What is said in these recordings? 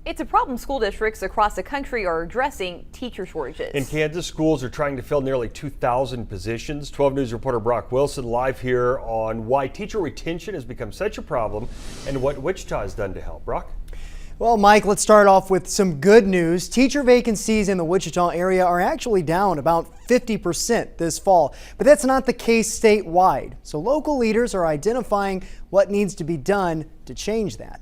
It's a problem school districts across the country are addressing: teacher shortages. In Kansas, schools are trying to fill nearly 2,000 positions. 12 News reporter Brock Wilson live here on why teacher retention has become such a problem and what Wichita has done to help. Brock? Well, Mike, let's start off with some good news. Teacher vacancies in the Wichita area are actually down about 50% this fall, but that's not the case statewide. So local leaders are identifying what needs to be done to change that.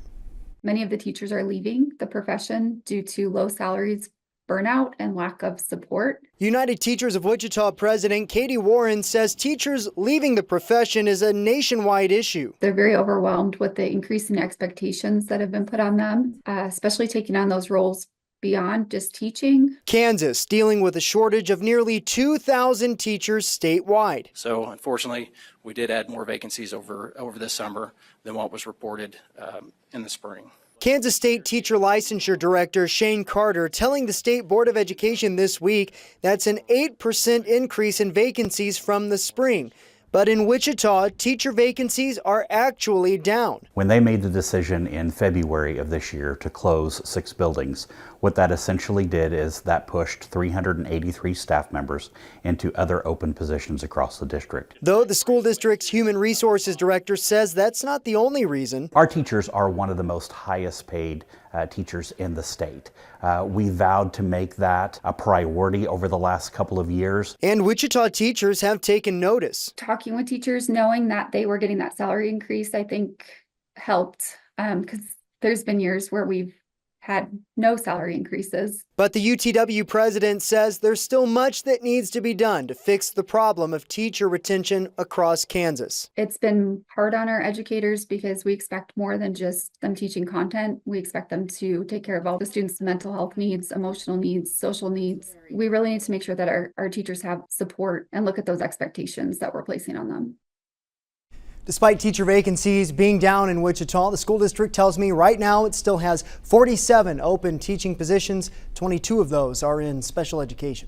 Many of the teachers are leaving the profession due to low salaries, burnout, and lack of support. United Teachers of Wichita President Katie Warren says teachers leaving the profession is a nationwide issue. They're very overwhelmed with the increase in expectations that have been put on them, especially taking on those roles beyond just teaching. Kansas dealing with a shortage of nearly 2,000 teachers statewide. So unfortunately, we did add more vacancies over this summer than what was reported in the spring. Kansas State Teacher Licensure Director Shane Carter telling the State Board of Education this week that's an 8% increase in vacancies from the spring. But in Wichita, teacher vacancies are actually down. When they made the decision in February of this year to close 6 buildings, what that essentially did is that pushed 383 staff members into other open positions across the district. Though the school district's human resources director says that's not the only reason. Our teachers are one of the most highest paid teachers in the state. We vowed to make that a priority over the last couple of years. And Wichita teachers have taken notice. Talking with teachers, knowing that they were getting that salary increase, I think helped, because there's been years where we've had no salary increases. But the UTW president says there's still much that needs to be done to fix the problem of teacher retention across Kansas. It's been hard on our educators because we expect more than just them teaching content. We expect them to take care of all the students' mental health needs, emotional needs, social needs. We really need to make sure that our teachers have support and look at those expectations that we're placing on them. Despite teacher vacancies being down in Wichita, the school district tells me right now it still has 47 open teaching positions. 22 of those are in special education.